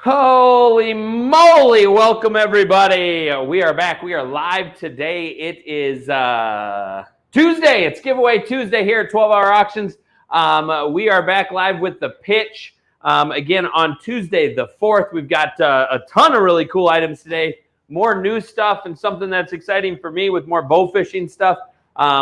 Holy moly, welcome everybody. We are back. We are live today. It is Tuesday. It's giveaway Tuesday here at 12 Hour Auctions. We are back live with the pitch. Again, on Tuesday the 4th, we've got a ton of really cool items today. More new stuff and something that's exciting for me with more bow fishing stuff.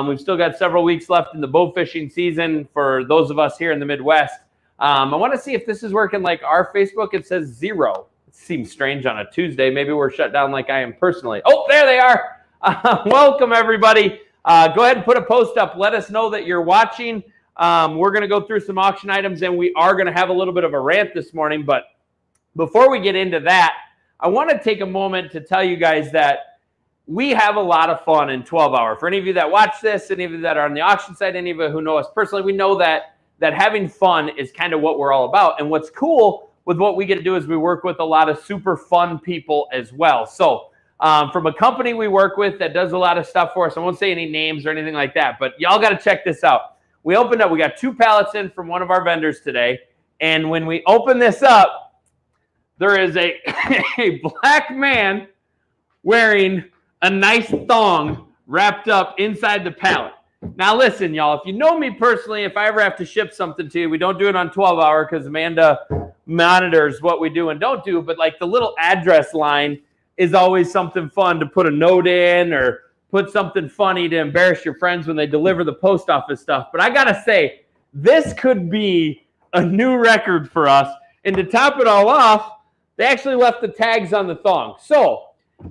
We've still got several weeks left in the bow fishing season for those of us here in the Midwest. I want to see if this is working like our Facebook. It says 0. It seems strange on a Tuesday. Maybe we're shut down like I am personally. Oh, there they are. Welcome, everybody. Go ahead and put a post up. Let us know that you're watching. We're going to go through some auction items, and we are going to have a little bit of a rant this morning. But before we get into that, I want to take a moment to tell you guys that we have a lot of fun in 12 Hour. For any of you that watch this, any of you that are on the auction site, any of you who know us personally, we know that having fun is kind of what we're all about. And what's cool with what we get to do is we work with a lot of super fun people as well. So from a company we work with that does a lot of stuff for us, I won't say any names or anything like that, but y'all got to check this out. We opened up, we got 2 pallets in from one of our vendors today. And when we open this up, there is a black man wearing a nice thong wrapped up inside the pallet. Now, listen, y'all, if you know me personally, if I ever have to ship something to you, we don't do it on 12 Hour because Amanda monitors what we do and don't do. But like the little address line is always something fun to put a note in or put something funny to embarrass your friends when they deliver the post office stuff. But I got to say, this could be a new record for us. And to top it all off, they actually left the tags on the thong. So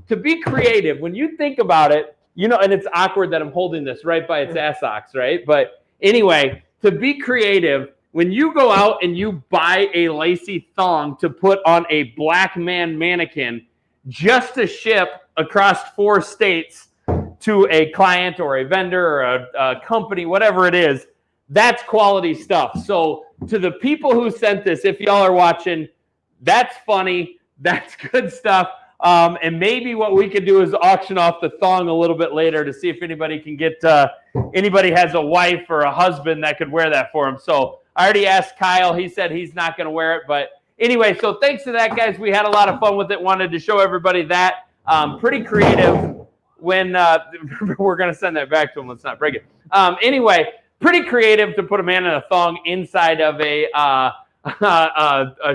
to be creative, when you think about it, you know, and it's awkward that I'm holding this right by its assocks, right? But anyway, to be creative, when you go out and you buy a lacy thong to put on a black man mannequin just to ship across 4 states to a client or a vendor or a company, whatever it is, that's quality stuff. So to the people who sent this, if y'all are watching, that's funny. That's good stuff. And maybe what we could do is auction off the thong a little bit later to see if anybody can get, anybody has a wife or a husband that could wear that for him. So I already asked Kyle. He said he's not going to wear it. But anyway, so thanks to that, guys. We had a lot of fun with it. Wanted to show everybody that. Pretty creative when we're going to send that back to him. Let's not break it. Anyway, pretty creative to put a man in a thong inside of a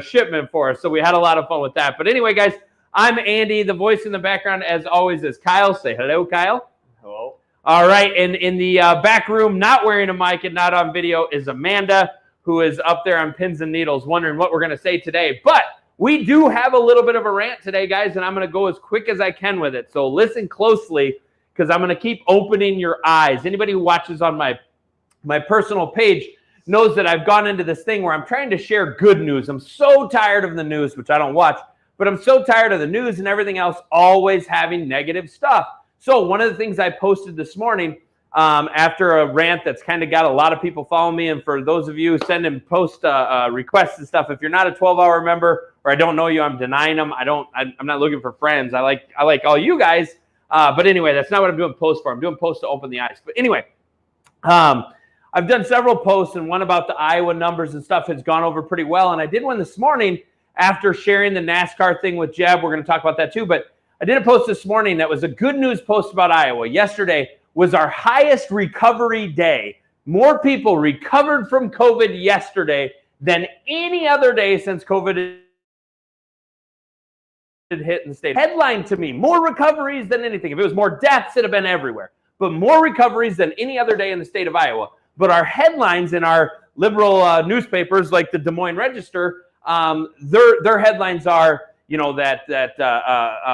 shipment for us. So we had a lot of fun with that. But anyway, guys, I'm Andy. The voice in the background, as always, is Kyle. Say hello, Kyle. Hello. All right. And in the back room, not wearing a mic and not on video, is Amanda, who is up there on pins and needles, wondering what we're going to say today. But we do have a little bit of a rant today, guys, and I'm going to go as quick as I can with it. So listen closely, because I'm going to keep opening your eyes. Anybody who watches on my personal page knows that I've gone into this thing where I'm trying to share good news. I'm so tired of the news, which I don't watch. But I'm so tired of the news and everything else always having negative stuff. So one of the things I posted this morning after a rant that's kind of got a lot of people following me, and for those of you sending post requests and stuff, if you're not a 12 Hour member or I don't know you, I'm denying them. I'm not looking for friends. I like all you guys. But anyway, that's not what I'm doing posts for. I'm doing posts to open the eyes. But anyway, I've done several posts, and one about the Iowa numbers and stuff has gone over pretty well. And I did one this morning after sharing the NASCAR thing with Jeb. We're going to talk about that too. But I did a post this morning that was a good news post about Iowa. Yesterday was our highest recovery day. More people recovered from COVID yesterday than any other day since COVID hit in the state. Headline to me, more recoveries than anything. If it was more deaths, it'd have been everywhere. But more recoveries than any other day in the state of Iowa. But our headlines in our liberal newspapers like the Des Moines Register, their headlines are, you know, that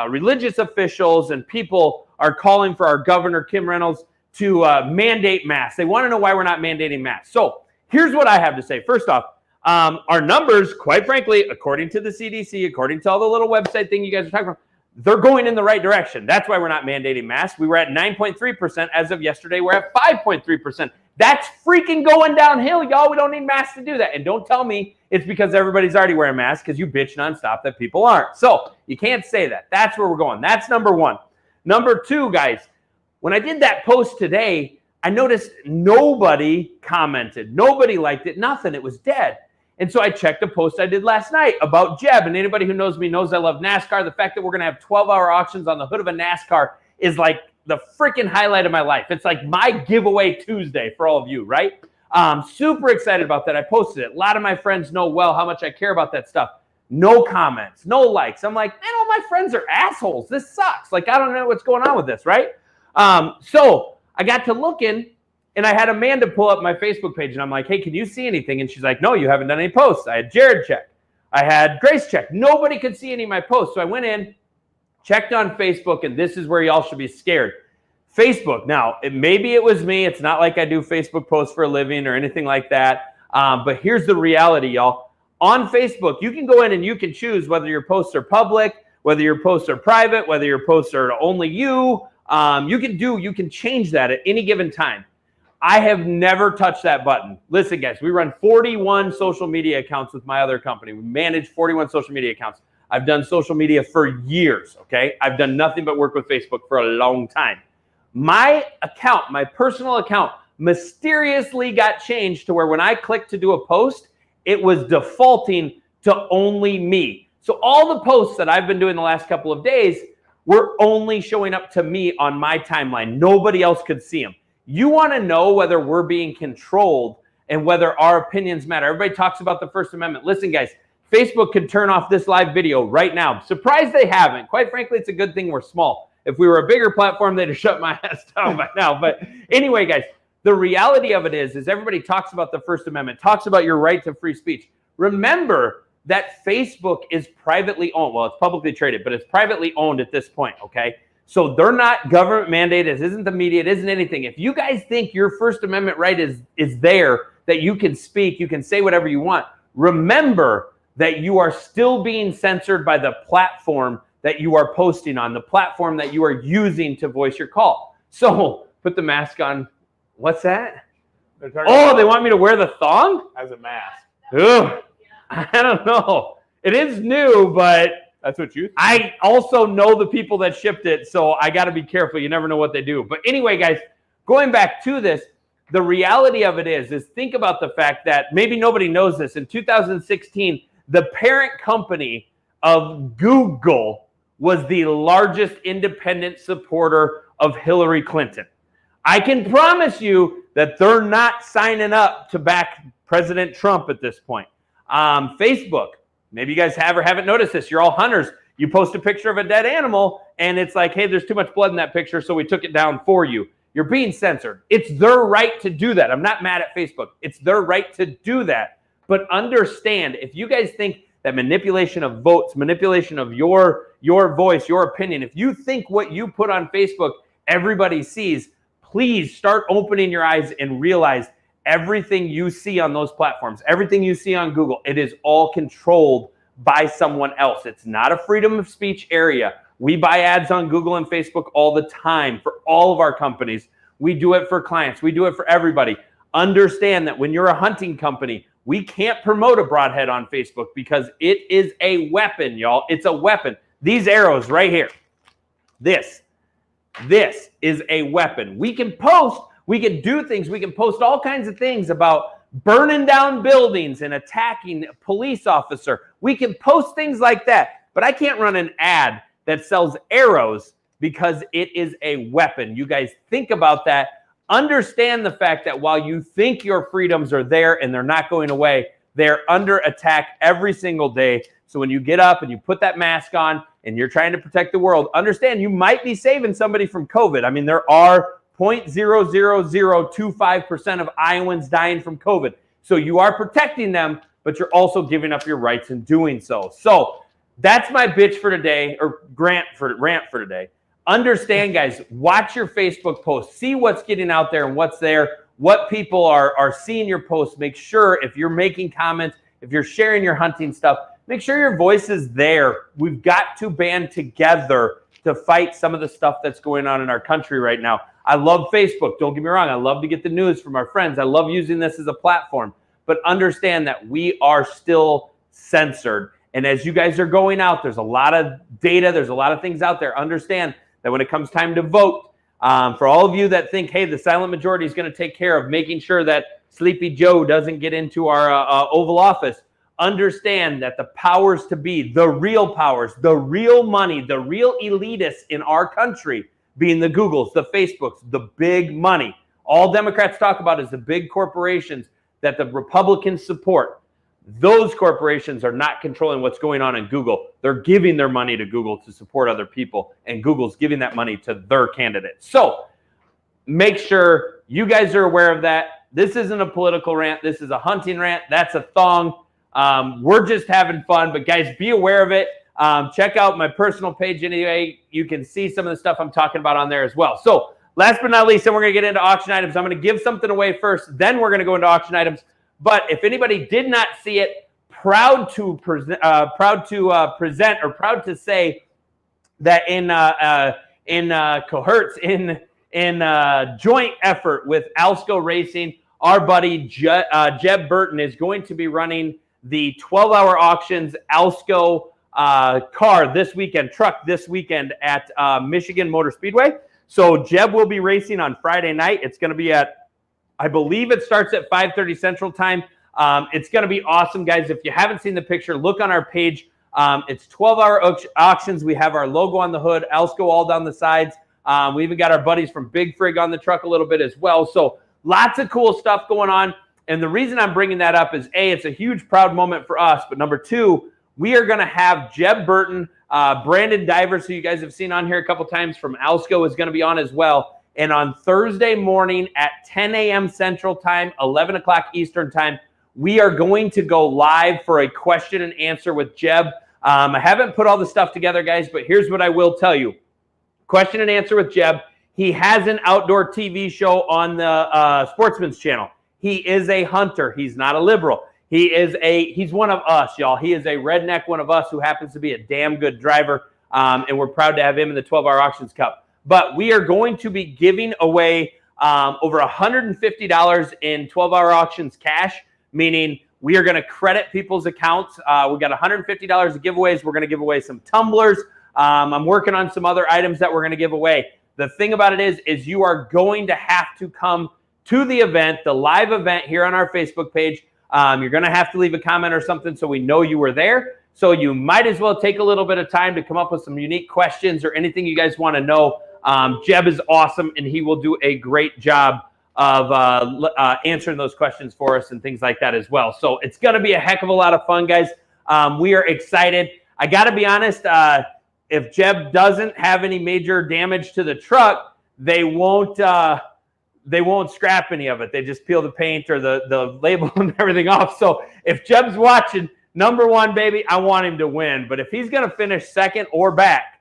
religious officials and people are calling for our governor, Kim Reynolds, to mandate masks. They want to know why we're not mandating masks. So here's what I have to say. First off, our numbers, quite frankly, according to the CDC, according to all the little website thing you guys are talking about, they're going in the right direction. That's why we're not mandating masks. We were at 9.3%. As of yesterday, we're at 5.3%. That's freaking going downhill, y'all. We don't need masks to do that. And don't tell me it's because everybody's already wearing masks, because you bitch nonstop that people aren't. So you can't say that. That's where we're going. That's number one. Number two, guys, when I did that post today, I noticed nobody commented. Nobody liked it. Nothing. It was dead. And so I checked a post I did last night about Jeb. And anybody who knows me knows I love NASCAR. The fact that we're going to have 12-hour auctions on the hood of a NASCAR is like the freaking highlight of my life. It's like my giveaway Tuesday for all of you, right? Super excited about that. I posted it. A lot of my friends know well how much I care about that stuff. No comments, no likes. I'm like, man, all my friends are assholes. This sucks. Like, I don't know what's going on with this, right? So I got to looking, and I had Amanda pull up my Facebook page, and I'm like, hey, can you see anything? And she's like, no, you haven't done any posts. I had Jared check. I had Grace check. Nobody could see any of my posts. So I went in, checked on Facebook, and this is where y'all should be scared. Facebook. Now, maybe it was me. It's not like I do Facebook posts for a living or anything like that. But here's the reality, y'all. On Facebook, you can go in and you can choose whether your posts are public, whether your posts are private, whether your posts are only you. You can change that at any given time. I have never touched that button. Listen, guys, we run 41 social media accounts with my other company. We manage 41 social media accounts. I've done social media for years, okay? I've done nothing but work with Facebook for a long time. My account, my personal account, mysteriously got changed to where when I clicked to do a post, it was defaulting to only me. So all the posts that I've been doing the last couple of days were only showing up to me on my timeline. Nobody else could see them. You want to know whether we're being controlled and whether our opinions matter. Everybody talks about the First Amendment. Listen, guys, Facebook could turn off this live video right now. Surprised they haven't. Quite frankly, it's a good thing we're small. If we were a bigger platform, they'd have shut my ass down by now. But anyway, guys, the reality of it is everybody talks about the First Amendment, talks about your right to free speech. Remember that Facebook is privately owned. Well, it's publicly traded, but it's privately owned at this point, okay? So they're not government mandated. It isn't the media. It isn't anything. If you guys think your First Amendment right is there, that you can speak, you can say whatever you want, remember that you are still being censored by the platform that you are posting on, the platform that you are using to voice your call. So put the mask on. What's that? Oh, they want me to wear the thong? As a mask. Ugh. I don't know. It is new, but that's what you think. I also know the people that shipped it, so I got to be careful. You never know what they do. But anyway, guys, going back to this, the reality of it is think about the fact that maybe nobody knows this. In 2016, the parent company of Google was the largest independent supporter of Hillary Clinton. I can promise you that they're not signing up to back President Trump at this point. Facebook, maybe you guys have or haven't noticed this. You're all hunters. You post a picture of a dead animal, and it's like, hey, there's too much blood in that picture, so we took it down for you. You're being censored. It's their right to do that. I'm not mad at Facebook. It's their right to do that. But understand, if you guys think that manipulation of votes, manipulation of your voice, your opinion, if you think what you put on Facebook everybody sees, please start opening your eyes and realize everything you see on those platforms, everything you see on Google, it is all controlled by someone else. It's not a freedom of speech area. We buy ads on Google and Facebook all the time for all of our companies. We do it for clients. We do it for everybody. Understand that when you're a hunting company, we can't promote a broadhead on Facebook because it is a weapon, y'all. It's a weapon. These arrows right here, this is a weapon. We can post, we can do things, we can post all kinds of things about burning down buildings and attacking a police officer. We can post things like that, but I can't run an ad that sells arrows because it is a weapon. You guys think about that. Understand the fact that while you think your freedoms are there and they're not going away, they're under attack every single day. So when you get up and you put that mask on and you're trying to protect the world, understand you might be saving somebody from COVID. I mean, there are 0.00025% of Iowans dying from COVID. So you are protecting them, but you're also giving up your rights in doing so. So that's my bitch for today, or rant for today. Understand, guys, watch your Facebook posts. See what's getting out there and what's there, what people are seeing your posts. Make sure if you're making comments, if you're sharing your hunting stuff, make sure your voice is there. We've got to band together to fight some of the stuff that's going on in our country right now. I love Facebook. Don't get me wrong. I love to get the news from our friends. I love using this as a platform. But understand that we are still censored. And as you guys are going out, there's a lot of data. There's a lot of things out there. Understand that when it comes time to vote, for all of you that think, hey, the silent majority is going to take care of making sure that Sleepy Joe doesn't get into our Oval Office, understand that the powers to be, the real powers, the real money, the real elitists in our country, being the Googles, the Facebooks, the big money. All Democrats talk about is the big corporations that the Republicans support. Those corporations are not controlling what's going on in Google. They're giving their money to Google to support other people, and Google's giving that money to their candidates. So make sure you guys are aware of that. This isn't a political rant. This is a hunting rant. That's a thong. We're just having fun, but guys, be aware of it. Check out my personal page anyway. You can see some of the stuff I'm talking about on there as well. So last but not least, then we're going to get into auction items. I'm going to give something away first, then we're going to go into auction items. But if anybody did not see it, proud to present or proud to say that in cohorts, in joint effort with Alsco Racing, our buddy Jeb Burton is going to be running the 12-hour auctions Alsco car this weekend, truck this weekend at Michigan Motor Speedway. So Jeb will be racing on Friday night. It's going to be at, I believe it starts at 5:30 Central Time. It's going to be awesome, guys. If you haven't seen the picture, look on our page. It's 12-hour auctions. We have our logo on the hood, Alsco all down the sides. We even got our buddies from Big Frig on the truck a little bit as well. So lots of cool stuff going on. And the reason I'm bringing that up is, A, it's a huge proud moment for us. But number two, we are going to have Jeb Burton, Brandon Divers, who you guys have seen on here a couple times from Alsco, is going to be on as well. And on Thursday morning at 10 a.m. Central Time, 11 o'clock Eastern Time, we are going to go live for a question and answer with Jeb. I haven't put all the stuff together, guys, but here's what I will tell you. Question and answer with Jeb. He has an outdoor TV show on the Sportsman's Channel. He is a hunter. He's not a liberal. He's one of us, y'all. He is a redneck, one of us, who happens to be a damn good driver, and we're proud to have him in the 12-hour Auctions Cup. But we are going to be giving away over $150 in 12-hour auctions cash, meaning we are going to credit people's accounts. We got $150 of giveaways. We're going to give away some tumblers. I'm working on some other items that we're going to give away. The thing about it is you are going to have to come to the event, the live event here on our Facebook page. You're going to have to leave a comment or something so we know you were there. So you might as well take a little bit of time to come up with some unique questions or anything you guys want to know. Jeb is awesome, and he will do a great job of answering those questions for us and things like that as well. So it's going to be a heck of a lot of fun, guys. We are excited. I got to be honest, if Jeb doesn't have any major damage to the truck, they won't scrap any of it. They just peel the paint or the label and everything off. So if Jeb's watching, number one, baby, I want him to win. But if he's going to finish second or back,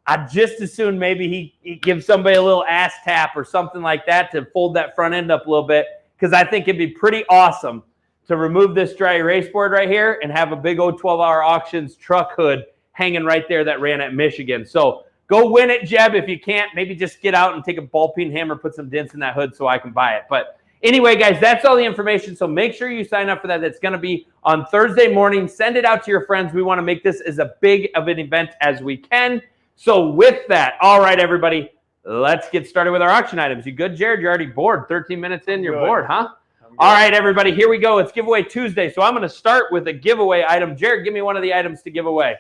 I'd just as soon maybe he gives somebody a little ass tap or something like that to fold that front end up a little bit, because I think it'd be pretty awesome to remove this dry erase board right here and have a big old 12-hour auctions truck hood hanging right there that ran at Michigan. So go win it, Jeb. If you can't, maybe just get out and take a ball peen hammer, put some dents in that hood so I can buy it. But anyway, guys, that's all the information. So make sure you sign up for that. That's going to be on Thursday morning. Send it out to your friends. We want to make this as big of an event as we can. So with that, all right, everybody, let's get started with our auction items. You good, Jared? You're already bored. 13 minutes in, you're bored, huh? All right, everybody, here we go. It's Giveaway Tuesday. So I'm going to start with a giveaway item. Jared, give me one of the items to give away.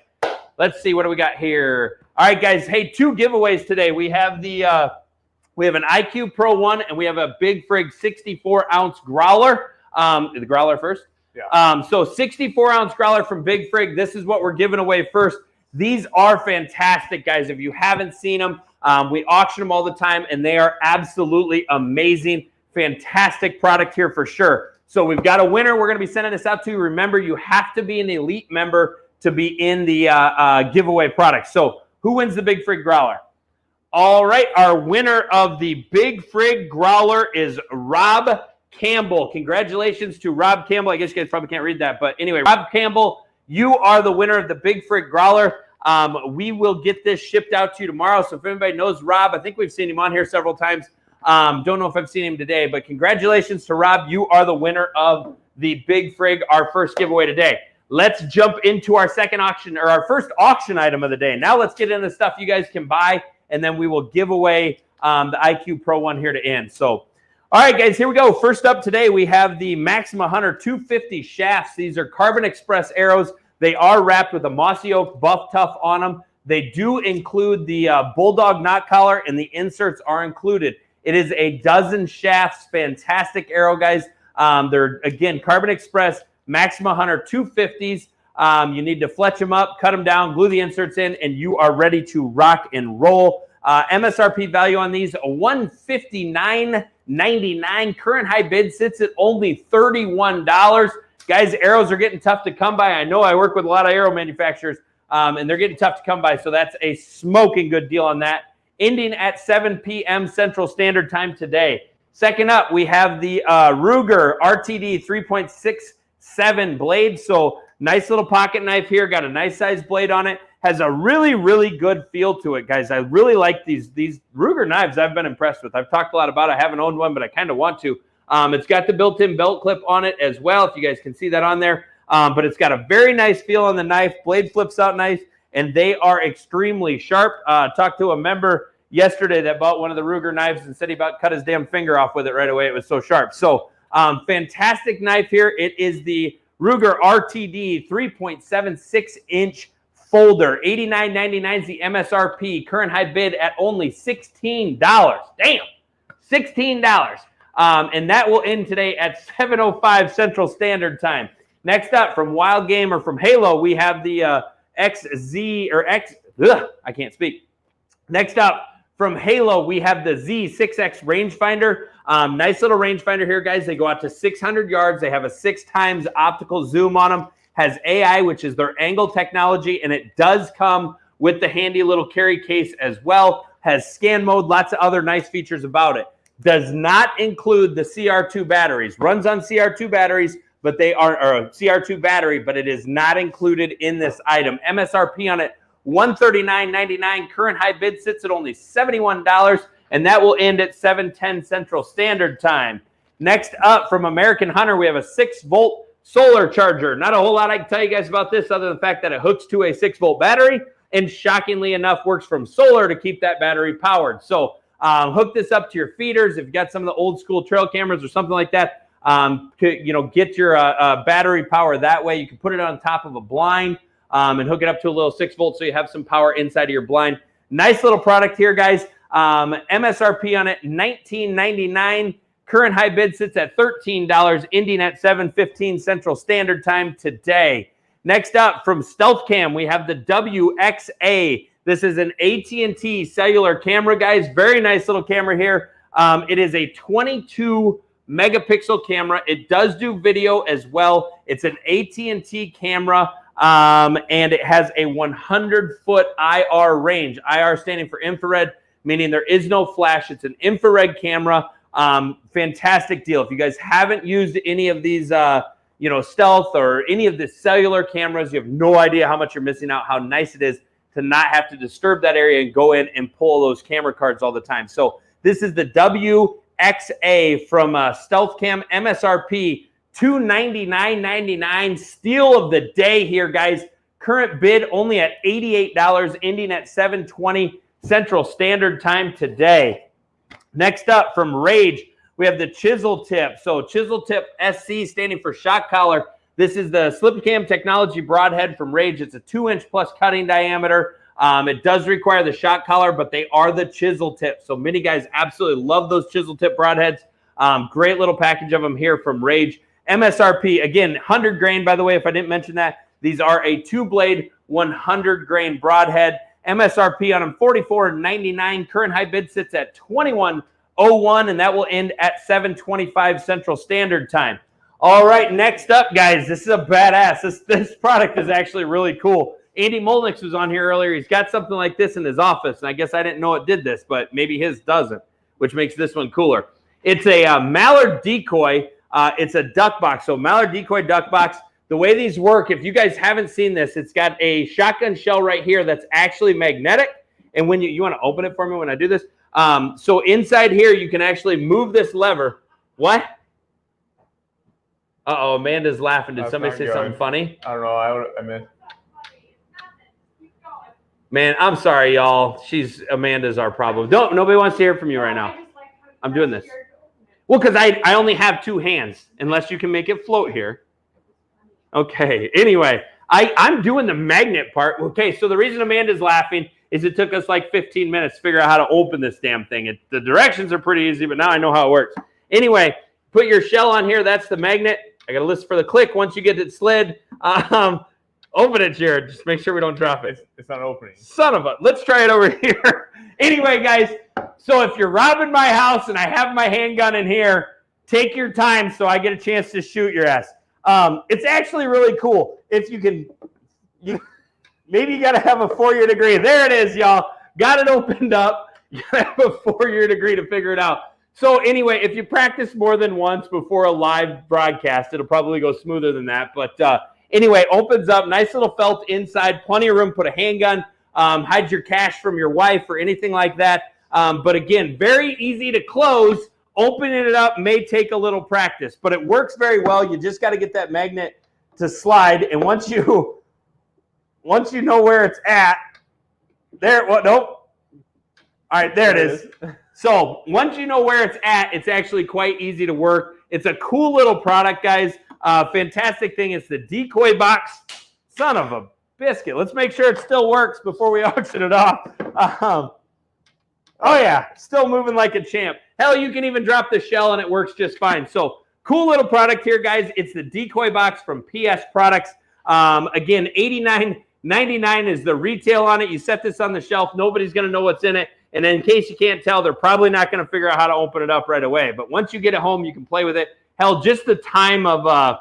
Let's see, what do we got here? All right, guys. Hey, two giveaways today. We have we have an IQ Pro 1 and we have a Big Frig 64-ounce growler. The growler first. Yeah. So 64-ounce growler from Big Frig. This is what we're giving away first. These are fantastic, guys. If you haven't seen them, we auction them all the time, and they are absolutely amazing. Fantastic product here for sure. So we've got a winner we're going to be sending this out to. Remember, you have to be an elite member to be in the giveaway product. So who wins the Big Frig growler? All right, our winner of the Big Frig growler is Rob Campbell. Congratulations to Rob Campbell. I guess you guys probably can't read that, but anyway, Rob Campbell, you are the winner of the Big Frig growler. We will get this shipped out to you tomorrow. So if anybody knows Rob, I think we've seen him on here several times. Don't know if I've seen him today, but congratulations to Rob. You are the winner of the Big Frig, our first giveaway today. Let's jump into our second auction, or our first auction item of the day. Now let's get into stuff you guys can buy, and then we will give away the IQ Pro 1 here to end. So All right, guys, here we go. First up today, we have the Maxima Hunter 250 shafts. These are Carbon Express arrows. They are wrapped with a mossy oak buff tuff on them. They do include the Bulldog knot collar, and the inserts are included. It is a dozen shafts. Fantastic arrow, guys. They're, again, Carbon Express Maxima Hunter 250s. You need to fletch them up, cut them down, glue the inserts in, and you are ready to rock and roll. MSRP value on these, $159.99. Current high bid sits at only $31. Guys, arrows are getting tough to come by. I know I work with a lot of arrow manufacturers, and they're getting tough to come by, so that's a smoking good deal on that. Ending at 7 p.m. Central Standard Time today. Second up, we have the Ruger RTD 3.67 blade. So nice little pocket knife here. Got a nice size blade on it. Has a really, really good feel to it, guys. I really like these Ruger knives. I've been impressed with. I've talked a lot about it. I haven't owned one, but I kind of want to. It's got the built-in belt clip on it as well, if you guys can see that on there. But it's got a very nice feel on the knife. Blade flips out nice, and they are extremely sharp. Talked to a member yesterday that bought one of the Ruger knives and said he about cut his damn finger off with it right away. It was so sharp. So fantastic knife here. It is the Ruger RTD 3.76-inch folder. $89.99 is the MSRP. Current high bid at only $16. Damn, $16. And that will end today at 7:05 Central Standard Time. Next up, from Wild Game or from Halo, we have the XZ or X. I can't speak. Next up, from Halo, we have the Z6X rangefinder. Nice little rangefinder here, guys. They go out to 600 yards. They have a 6x optical zoom on them. Has AI, which is their angle technology, and it does come with the handy little carry case as well. Has scan mode, lots of other nice features about it. Does not include the CR2 batteries. Runs on CR2 batteries, but they are a CR2 battery, but it is not included in this item. MSRP on it, $139.99. Current high bid sits at only $71, and that will end at 7:10 Central Standard Time. Next up, from American Hunter, we have a 6-volt solar charger. Not a whole lot I can tell you guys about this other than the fact that it hooks to a 6-volt battery and shockingly enough works from solar to keep that battery powered. So hook this up to your feeders. If you've got some of the old school trail cameras or something like that, to, get your battery power that way. You can put it on top of a blind and hook it up to a little 6-volt so you have some power inside of your blind. Nice little product here, guys. MSRP on it, $19.99. Current high bid sits at $13, ending at 7:15 Central Standard Time today. Next up, from Stealth Cam, we have the WXA. This is an AT&T cellular camera, guys. Very nice little camera here. It is a 22 megapixel camera. It does do video as well. It's an AT&T camera, and it has a 100-foot IR range. IR standing for infrared, meaning there is no flash. It's an infrared camera. Fantastic deal. If you guys haven't used any of these, Stealth or any of the cellular cameras, you have no idea how much you're missing out, how nice it is to not have to disturb that area and go in and pull those camera cards all the time. So this is the WXA from Stealth Cam, MSRP $299.99. Steal of the day here, guys. Current bid only at $88, ending at 7:20 Central Standard Time today. Next up, from Rage, we have the Chisel Tip. So Chisel Tip SC, standing for shock collar. This is the SlipCam technology broadhead from Rage. It's a 2-inch plus cutting diameter. It does require the shock collar, but they are the Chisel Tip. So many guys absolutely love those Chisel Tip broadheads. Great little package of them here from Rage. MSRP, again, 100 grain, by the way, if I didn't mention that. These are a 2-blade, 100 grain broadhead. MSRP on them, $44.99. Current high bid sits at $21.01, and that will end at 7:25 Central Standard Time. All right, next up, guys, this is a badass. This product is actually really cool. Andy Molnix was on here earlier. He's got something like this in his office, and I guess I didn't know it did this, but maybe his doesn't, which makes this one cooler. It's a Mallard decoy. It's a duck box, so Mallard decoy duck box. The way these work, if you guys haven't seen this, it's got a shotgun shell right here that's actually magnetic. And when you want to open it for me when I do this? So inside here, you can actually move this lever. What? Uh-oh, Amanda's laughing. Did somebody say something funny? I don't know. I mean, man, I'm sorry, y'all. Amanda's our problem. Nobody wants to hear from you right now. I'm doing this. Well, because I only have two hands, unless you can make it float here. Okay, anyway, I'm doing the magnet part. Okay, so the reason Amanda's laughing is it took us like 15 minutes to figure out how to open this damn thing. The directions are pretty easy, but now I know how it works. Anyway, put your shell on here. That's the magnet. I got a list for the click. Once you get it slid, open it, Jared. Just make sure we don't drop it. It's not opening. Son of a. Let's try it over here. Anyway, guys, so if you're robbing my house and I have my handgun in here, take your time so I get a chance to shoot your ass. It's actually really cool. If you can, maybe you got to have a 4-year degree. There it is, y'all. Got it opened up. You got to have a 4-year degree to figure it out. So anyway, if you practice more than once before a live broadcast, it'll probably go smoother than that. But anyway, opens up, nice little felt inside, plenty of room, put a handgun, hide your cash from your wife or anything like that. But again, very easy to close. Opening it up may take a little practice, but it works very well. You just got to get that magnet to slide. And once you know where it's at, there, well, nope. All right, there it is. So once you know where it's at, it's actually quite easy to work. It's a cool little product, guys. Fantastic thing. It's the decoy box. Son of a biscuit. Let's make sure it still works before we auction it off. Oh, yeah. Still moving like a champ. Hell, you can even drop the shell and it works just fine. So cool little product here, guys. It's the decoy box from PS Products. Again, $89.99 is the retail on it. You set this on the shelf. Nobody's going to know what's in it. And in case you can't tell, they're probably not going to figure out how to open it up right away. But once you get it home, you can play with it. Hell, just the time of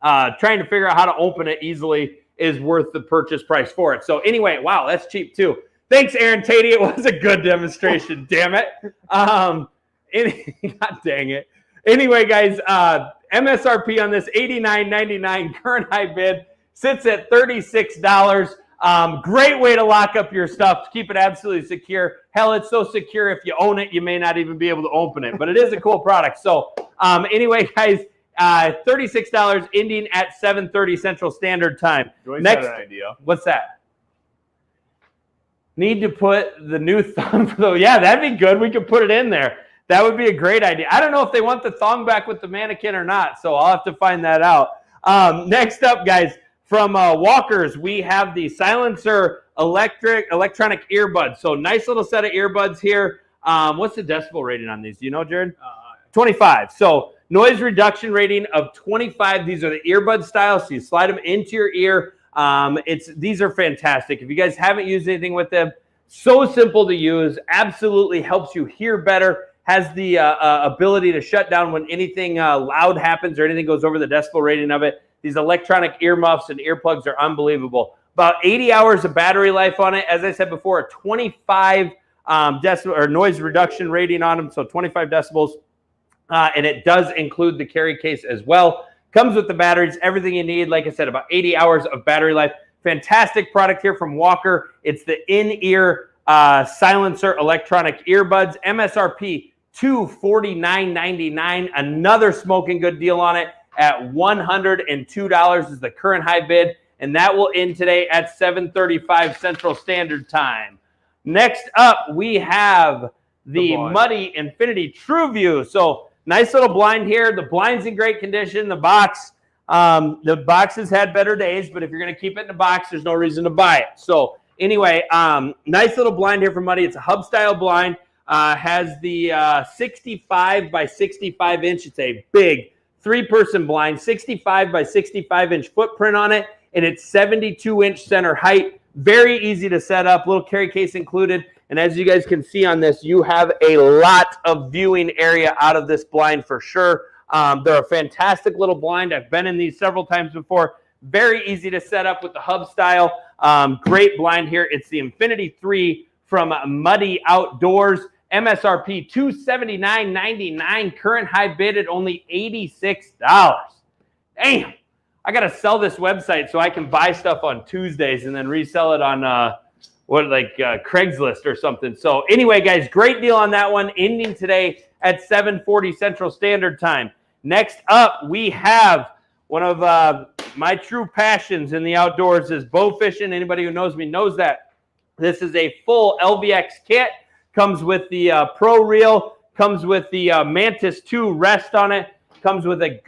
trying to figure out how to open it easily is worth the purchase price for it. So anyway, wow, that's cheap too. Thanks, Aaron Tatey. It was a good demonstration, damn it. God dang it. Anyway, guys, MSRP on this, $89.99. Current high bid sits at $36. Great way to lock up your stuff, to keep it absolutely secure. Hell, it's so secure if you own it, you may not even be able to open it. But it is a cool product. So anyway, guys, $36 ending at 7:30 Central Standard Time. Joyce had an idea. What's that? Need to put the new thong for the, yeah, that'd be good. We could put it in there. That would be a great idea. I don't know if they want the thong back with the mannequin or not, so I'll have to find that out. Next up, guys, from Walkers, we have the Silencer electronic earbuds. So nice little set of earbuds here. What's the decibel rating on these? Do you know, Jared? 25. So noise reduction rating of 25. These are the earbud style, so you slide them into your ear. These are fantastic. If you guys haven't used anything with them, so simple to use, absolutely helps you hear better, has the ability to shut down when anything loud happens or anything goes over the decibel rating of it. These electronic earmuffs and earplugs are unbelievable. About 80 hours of battery life on it. As I said before, a 25 decibel or noise reduction rating on them, so 25 decibels. And it does include the carry case as well. Comes with the batteries, everything you need. Like I said, about 80 hours of battery life. Fantastic product here from Walker. It's the in-ear Silencer electronic earbuds. MSRP $249.99. Another smoking good deal on it at $102 is the current high bid. And that will end today at 7:35 Central Standard Time. Next up, we have the Muddy Infinity TrueView. So nice little blind here. The blind's in great condition. The box has had better days, but if you're going to keep it in the box, there's no reason to buy it. So anyway, nice little blind here from Muddy. It's a hub style blind. Has the 65 by 65 inch. It's a big 3-person blind, 65 by 65 inch footprint on it, and it's 72 inch center height. Very easy to set up. Little carry case included. And as you guys can see on this, you have a lot of viewing area out of this blind for sure. They're a fantastic little blind. I've been in these several times before. Very easy to set up with the hub style. Great blind here. It's the Infinity 3 from Muddy Outdoors. MSRP $279.99. Current high bid at only $86. Damn. I got to sell this website so I can buy stuff on Tuesdays and then resell it on Craigslist or something. So anyway, guys, great deal on that one. Ending today at 7:40 Central Standard Time. Next up, we have one of my true passions in the outdoors is bow fishing. Anybody who knows me knows that. This is a full LVX kit. Comes with the Pro Reel. Comes with the Mantis 2 rest on it. Comes with a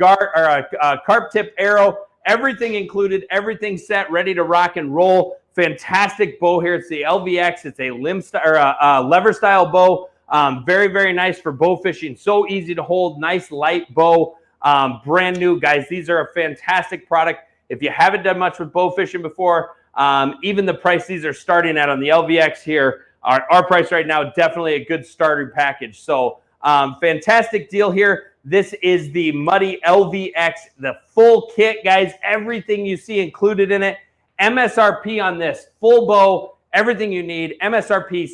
carp tip arrow. Everything included, everything set, ready to rock and roll. Fantastic bow here. It's the LVX. It's a lever style bow. Very, very nice for bow fishing. So easy to hold. Nice light bow. Brand new, guys. These are a fantastic product. If you haven't done much with bow fishing before, even the price these are starting at on the LVX here, our price right now, definitely a good starter package. So fantastic deal here. This is the Muddy LVX, the full kit, guys. Everything you see included in it. MSRP on this, full bow, everything you need. MSRP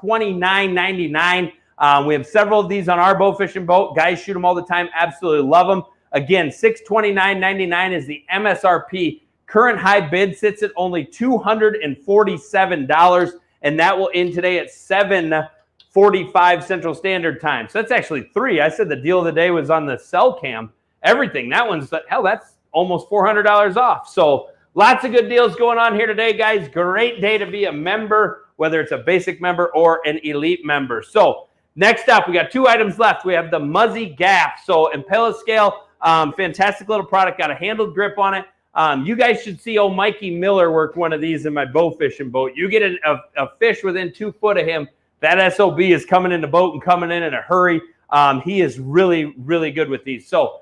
$629.99. We have several of these on our bow fishing boat. Guys shoot them all the time. Absolutely love them. Again, $629.99 is the MSRP. Current high bid sits at only $247, and that will end today at 7:45 Central Standard Time. So that's actually 3. I said the deal of the day was on the cell cam. Everything. That one's, hell, that's almost $400 off. So lots of good deals going on here today, guys. Great day to be a member, whether it's a basic member or an elite member. So next up, we got 2 items left. We have the Muzzy Gaff. So Impala scale, fantastic little product. Got a handled grip on it. You guys should see old Mikey Miller work one of these in my bow fishing boat. You get a fish within 2 foot of him, that SOB is coming in the boat and coming in a hurry. He is really, really good with these. So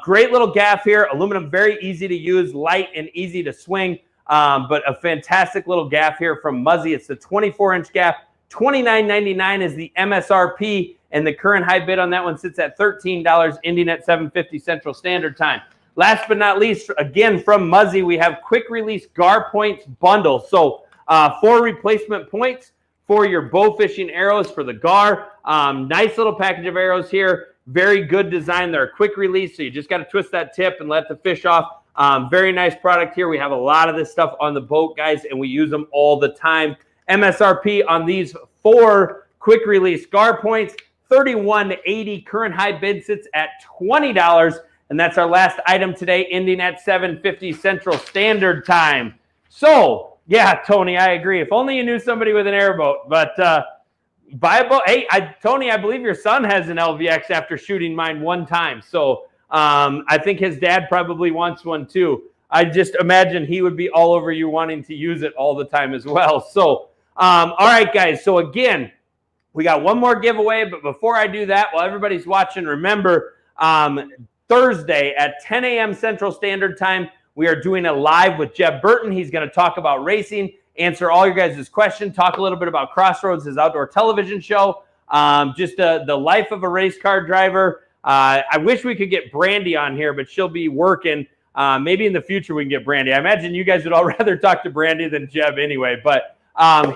great little gaff here. Aluminum, very easy to use, light and easy to swing. But a fantastic little gaff here from Muzzy. It's the 24-inch gaff. $29.99 is the MSRP, and the current high bid on that one sits at $13, ending at 7:50 Central Standard Time. Last but not least, again from Muzzy, we have quick release Gar Points bundle. So 4 replacement points for your bow fishing arrows for the Gar. Nice little package of arrows here. Very good design. They're a quick release, so you just got to twist that tip and let the fish off. Very nice product here. We have a lot of this stuff on the boat, guys, and we use them all the time. MSRP on these 4 quick release Gar Points, $31.80. Current high bid sits at $20. And that's our last item today, ending at 7:50 Central Standard Time. So, yeah, Tony, I agree. If only you knew somebody with an airboat. But buy a boat. Hey, Tony, I believe your son has an LVX after shooting mine one time. So I think his dad probably wants one too. I just imagine he would be all over you wanting to use it all the time as well. So, all right, guys. So, again, we got one more giveaway. But before I do that, while everybody's watching, remember, Thursday at 10 a.m. Central Standard Time, we are doing a live with Jeb Burton. He's going to talk about racing, answer all your guys' questions, talk a little bit about Crossroads, his outdoor television show, just the life of a race car driver. I wish we could get Brandy on here, but she'll be working. Maybe in the future we can get Brandy. I imagine you guys would all rather talk to Brandy than Jeb anyway, but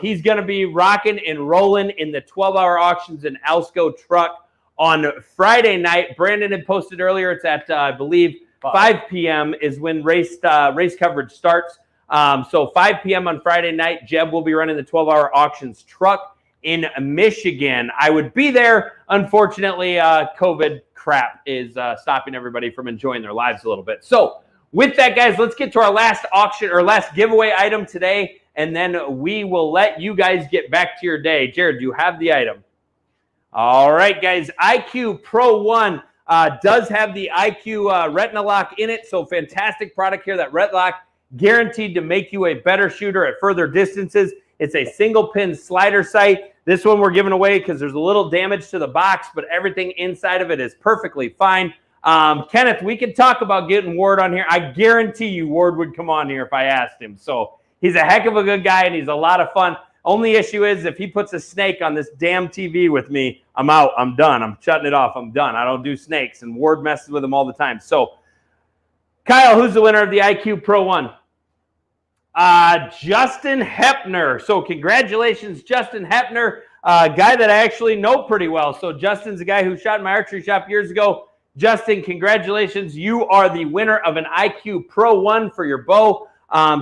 he's going to be rocking and rolling in the 12-hour auctions in Alsco truck on Friday night. Brandon had posted earlier. It's at, I believe, 5 p.m. is when race coverage starts. So 5 p.m. on Friday night, Jeb will be running the 12-hour auctions truck in Michigan. I would be there. Unfortunately, COVID crap is stopping everybody from enjoying their lives a little bit. So with that, guys, let's get to our last auction or last giveaway item today, and then we will let you guys get back to your day. Jared, do you have the item? All right, guys, IQ Pro 1 does have the IQ Retina Lock in it, so fantastic product here. That Retina Lock guaranteed to make you a better shooter at further distances. It's a single pin slider sight. This one we're giving away because there's a little damage to the box, but everything inside of it is perfectly fine. Kenneth, we could talk about getting Ward on here. I guarantee you Ward would come on here if I asked him. So he's a heck of a good guy, and he's a lot of fun. Only issue is if he puts a snake on this damn TV with me, I'm out. I'm done. I'm shutting it off. I'm done. I don't do snakes, and Ward messes with them all the time. So, Kyle, who's the winner of the IQ Pro 1? Justin Hepner. So, congratulations, Justin Hepner, a guy that I actually know pretty well. So, Justin's a guy who shot in my archery shop years ago. Justin, congratulations. You are the winner of an IQ Pro 1 for your bow.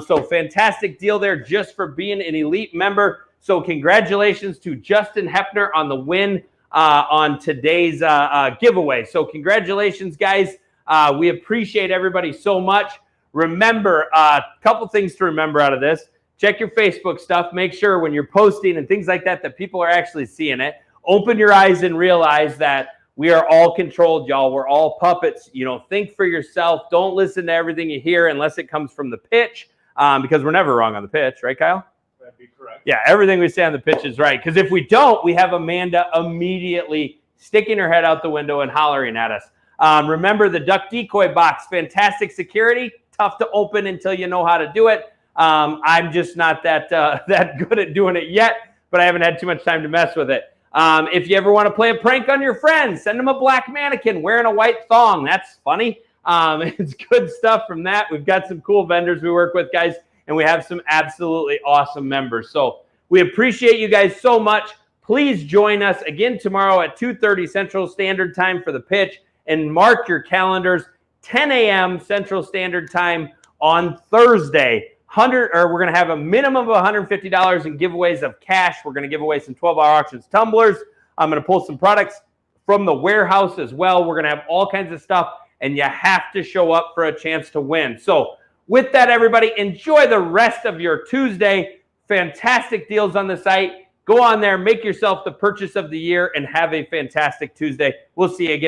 So fantastic deal there just for being an elite member. So congratulations to Justin Hepner on the win on today's giveaway. So congratulations, guys. We appreciate everybody so much. Remember, a couple things to remember out of this. Check your Facebook stuff. Make sure when you're posting and things like that, that people are actually seeing it. open your eyes and realize that we are all controlled, y'all. We're all puppets. Think for yourself. Don't listen to everything you hear unless it comes from the pitch, because we're never wrong on the pitch, right, Kyle? That'd be correct. Yeah, everything we say on the pitch is right. Because if we don't, we have Amanda immediately sticking her head out the window and hollering at us. Remember the duck decoy box, fantastic security, tough to open until you know how to do it. I'm just not that good at doing it yet, but I haven't had too much time to mess with it. If you ever want to play a prank on your friends, send them a black mannequin wearing a white thong. That's funny. It's good stuff from that. We've got some cool vendors we work with, guys, and we have some absolutely awesome members. So we appreciate you guys so much. Please join us again tomorrow at 2:30 Central Standard Time for the pitch, and mark your calendars, 10 a.m. Central Standard Time on Thursday. We're going to have a minimum of $150 in giveaways of cash. We're going to give away some 12-hour auctions tumblers. I'm going to pull some products from the warehouse as well. We're going to have all kinds of stuff, and you have to show up for a chance to win. So with that, everybody, enjoy the rest of your Tuesday. Fantastic deals on the site. Go on there, make yourself the purchase of the year, and have a fantastic Tuesday. We'll see you again.